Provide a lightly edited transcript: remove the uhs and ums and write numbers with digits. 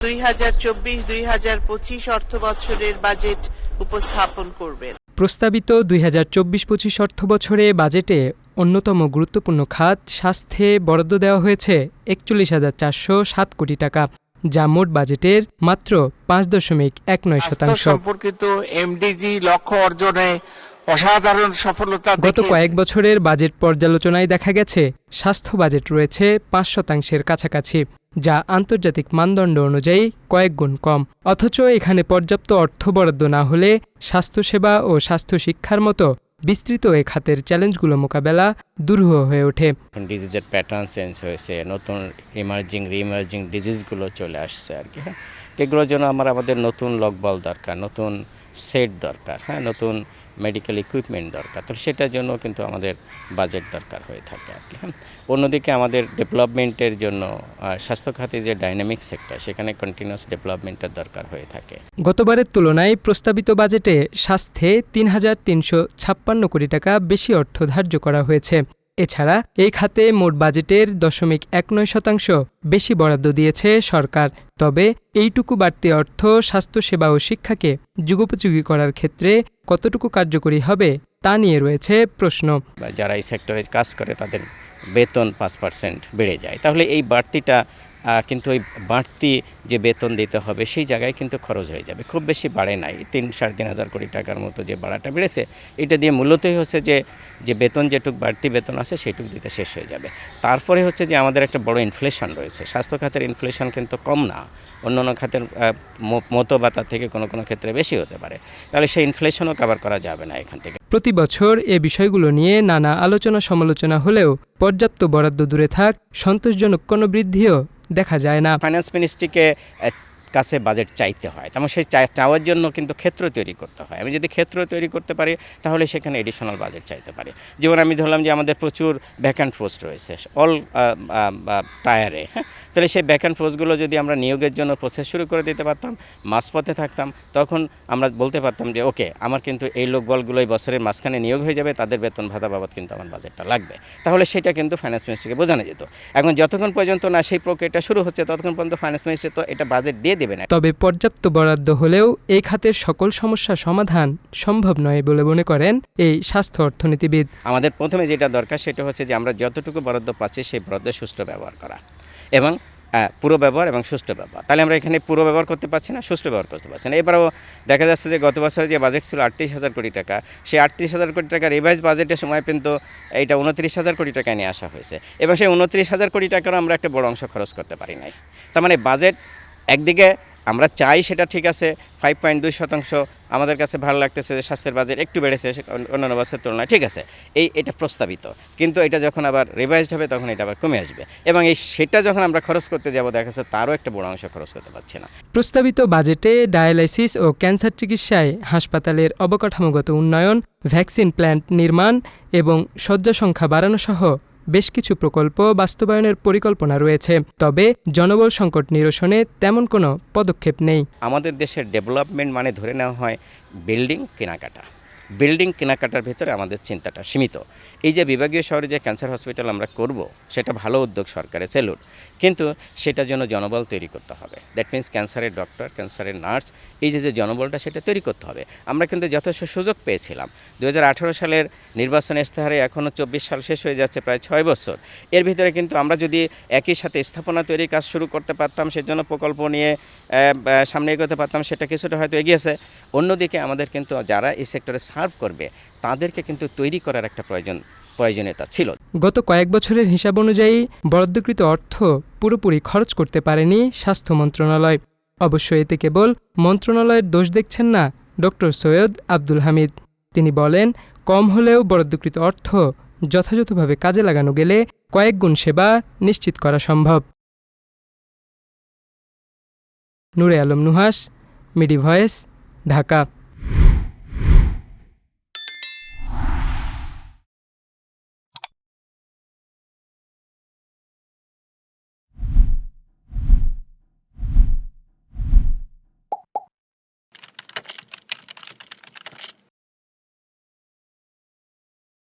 2024-2025 অর্থবছরের বাজেট উপস্থাপন করবেন। প্রস্তাবিত 2024-25 অর্থবছরে বাজেটে অন্যতম গুরুত্বপূর্ণ খাত স্বাস্থ্যে বরাদ্দ দেওয়া হয়েছে 41,407 কোটি টাকা, যা মোট বাজেটের মাত্র 5.19%। সম্পর্কিত এমডিজি লক্ষ্য অর্জনে অসাধারণ সফলতা গত কয়েক বছরের বাজেট পর্যালোচনায় দেখা গেছে স্বাস্থ্য বাজেট রয়েছে 5%-এর কাছাকাছি, যা আন্তর্জাতিক মানদণ্ড অনুযায়ী কয়েক গুণ কম। অথচ এখানে পর্যাপ্ত অর্থ বরাদ্দ না হলে স্বাস্থ্যসেবা ও স্বাস্থ্য শিক্ষার মতো বিস্তৃত এ খাতের চ্যালেঞ্জগুলো মোকাবেলা দুরূহ হয়ে ওঠে। ডিজিজের প্যাটার্ন চেঞ্জ হয়েছে, নতুন রিইমার্জিং ডিজিজগুলো চলে আসছে আর কি। হ্যাঁ, এগুলোর জন্য আমাদের নতুন লোকবল দরকার, নতুন সেট দরকার, হ্যাঁ, নতুন মেডিকেল ইকুইপমেন্ট দরকার। তো সেটার জন্য কিন্তু আমাদের বাজেট দরকার হয়ে থাকে আর কি। হ্যাঁ, অন্যদিকে আমাদের ডেভেলপমেন্টের জন্য স্বাস্থ্য খাতে যে ডাইনামিক সেক্টর, সেখানে কন্টিনিউয়াস ডেভেলপমেন্টের দরকার হয়ে থাকে। গতবারের তুলনায় প্রস্তাবিত বাজেটে স্বাস্থ্যে 3,356 কোটি টাকা বেশি অর্থ ধার্য করা হয়েছে। এছাড়া এই খাতে মোট বাজেটের 0.19% বেশি বরাদ্দ দিয়েছে সরকার। তবে এইটুকু বাড়তি অর্থ স্বাস্থ্যসেবা ও শিক্ষাকে যুগোপযোগী করার ক্ষেত্রে কতটুকু কার্যকরী হবে তা নিয়ে রয়েছে প্রশ্ন। যারা এই সেক্টরে কাজ করে তাদের বেতন 5% বেড়ে যায়, তাহলে এই বাড়তিটা কিন্তু ওই বাড়তি যে বেতন দিতে হবে সেই জায়গায় কিন্তু খরচ হয়ে যাবে, খুব বেশি বাড়ে নাই। 3-3.5 কোটি টাকার মতো যে বাড়াটা বেড়েছে, এটা দিয়ে মূলতই হচ্ছে যে বেতন যেটুক বাড়তি বেতন আছে সেইটুক দিতে শেষ হয়ে যাবে। তারপরে হচ্ছে যে আমাদের একটা বড় ইনফ্লেশন রয়েছে। স্বাস্থ্য খাতের ইনফ্লেশন কিন্তু কম না, অন্যান্য খাতের মতো বা তার থেকে কোনো কোনো ক্ষেত্রে বেশি হতে পারে। তাহলে সেই ইনফ্লেশনও কভার করা যাবে না এখান থেকে। প্রতি বছর এ বিষয়গুলো নিয়ে নানা আলোচনা সমালোচনা হলেও পর্যাপ্ত বরাদ্দ দূরে থাক, সন্তোষজনক কোনো বৃদ্ধিও দেখা যায় না। ফাইন্যান্স মিনিস্ট্রিকে কাছে বাজেট চাইতে হয়, তেমন সেই চাওয়ার জন্য কিন্তু ক্ষেত্র তৈরি করতে হয়। আমি যদি ক্ষেত্র তৈরি করতে পারি তাহলে সেখানে এডিশনাল বাজেট চাইতে পারি। যেমন আমি ধরলাম যে আমাদের প্রচুর ভ্যাকান্ট পোস্ট রয়েছে অল টায়ারে, হ্যাঁ, তাহলে সেই ভ্যাকান্ট পোস্টগুলো যদি আমরা নিয়োগের জন্য প্রসেস শুরু করে দিতে পারতাম, মাঝপথে থাকতাম, তখন আমরা বলতে পারতাম যে ওকে, আমার কিন্তু এই লোকবলগুলোই বছরের মাঝখানে নিয়োগ হয়ে যাবে, তাদের বেতন ভাতা বাবদ কিন্তু আমার বাজেটটা লাগবে। তাহলে সেটা কিন্তু ফাইন্যান্স মিনিস্ট্রিকে বোঝানো যেত। এখন যতক্ষণ পর্যন্ত না সেই প্রক্রিয়াটা শুরু হচ্ছে ততক্ষণ পর্যন্ত ফাইন্যান্স মিনিস্ট্রি তো এটা বাজেট দিয়ে দেবে না। তবে পর্যাপ্ত বরাদ্দ হলেও এই খাতের সকল সমস্যা সমাধান সম্ভব নয় বলে মনে করেন এই স্বাস্থ্য অর্থনীতিবিদ। আমাদের প্রথমে যেটা দরকার সেটা হচ্ছে যে আমরা যতটুকু বরাদ্দ পাচ্ছি সেই বরাদ্দের সুষ্ঠু ব্যবহার করা এবং পুরো ব্যবহার এবং সুষ্ঠু ব্যবহার। তাহলে আমরা এখানে পুরো ব্যবহার করতে পারছি না, সুষ্ঠু ব্যবহার করতে পারছি না। এবারেও দেখা যাচ্ছে যে গত বছরে যে বাজেট ছিল 38,000 কোটি টাকা, সেই 38,000 কোটি টাকা রিভাইজ বাজেটের সময় কিন্তু এটা 29,000 কোটি টাকা নিয়ে আসা হয়েছে এবং সেই 29,000 কোটি টাকারও আমরা একটা বড় অংশ খরচ করতে পারি নাই। তার মানে বাজেট একদিকে আমরা চাই সেটা ঠিক আছে, 5.2% আমাদের কাছে ভালো লাগতেছে যে স্বাস্থ্যের বাজেট একটু বেড়েছে অন্যান্য বছরের তুলনায়, ঠিক আছে, এটা প্রস্তাবিত, কিন্তু এটা যখন আবার রিভাইজড হবে তখন এটা আবার কমে আসবে এবং সেটা যখন আমরা খরচ করতে যাব দেখা যাচ্ছে তারও একটা বড় অংশ খরচ করতে পারছি না। প্রস্তাবিত বাজেটে ডায়ালাইসিস ও ক্যান্সার চিকিৎসায় হাসপাতালের অবকাঠামোগত উন্নয়ন, ভ্যাকসিন প্ল্যান্ট নির্মাণ এবং শয্যা সংখ্যা বাড়ানো সহ বেশ কিছু প্রকল্প বাস্তবায়নের পরিকল্পনা রয়েছে। তবে জনবল সংকট নিরসনে তেমন কোনো পদক্ষেপ নেই। আমাদের দেশের ডেভেলপমেন্ট মানে ধরে নেওয়া হয় বিল্ডিং কেনাকাটার ভিতরে আমাদের চিন্তাটা সীমিত। এই যে বিভাগীয় শহরে যে ক্যান্সার হসপিটাল আমরা করব সেটা ভালো উদ্যোগ সরকারের, সেলুট, কিন্তু সেটার জন্য জনবল তৈরি করতে হবে। দ্যাট মিনস ক্যান্সারের ডক্টর, ক্যান্সারের নার্স, এই যে জনবলটা সেটা তৈরি করতে হবে। আমরা কিন্তু যথেষ্ট সুযোগ পেয়েছিলাম। 2018 সালের নির্বাচন ইশতেহারে এখনও 24 সাল শেষ হয়ে যাচ্ছে, প্রায় 6 বছর। এর ভিতরে কিন্তু আমরা যদি একই সাথে স্থাপনা তৈরির কাজ শুরু করতে পারতাম, সেজন্য প্রকল্প নিয়ে সামনে এগোতে পারতাম, সেটা কিছুটা হয়তো এগিয়েছে। অন্যদিকে আমাদের কিন্তু যারা এই সেক্টরে সার্ভ করবে তাদেরকে কিন্তু তৈরি করার একটা প্রয়োজনীয়তা ছিল। গত কয়েক বছরের হিসাব অনুযায়ী বরাদ্দকৃত অর্থ পুরোপুরি খরচ করতে পারেনি স্বাস্থ্য মন্ত্রণালয়। অবশ্য এতে কেবল মন্ত্রণালয়ের দোষ দেখছেন না ডক্টর সৈয়দ আব্দুল হামিদ। তিনি বলেন, কম হলেও বরাদ্দকৃত অর্থ যথাযথভাবে কাজে লাগানো গেলে কয়েক গুণ সেবা নিশ্চিত করা সম্ভব। নূরে আলম নুহাস, মিডি ভয়েস, ঢাকা।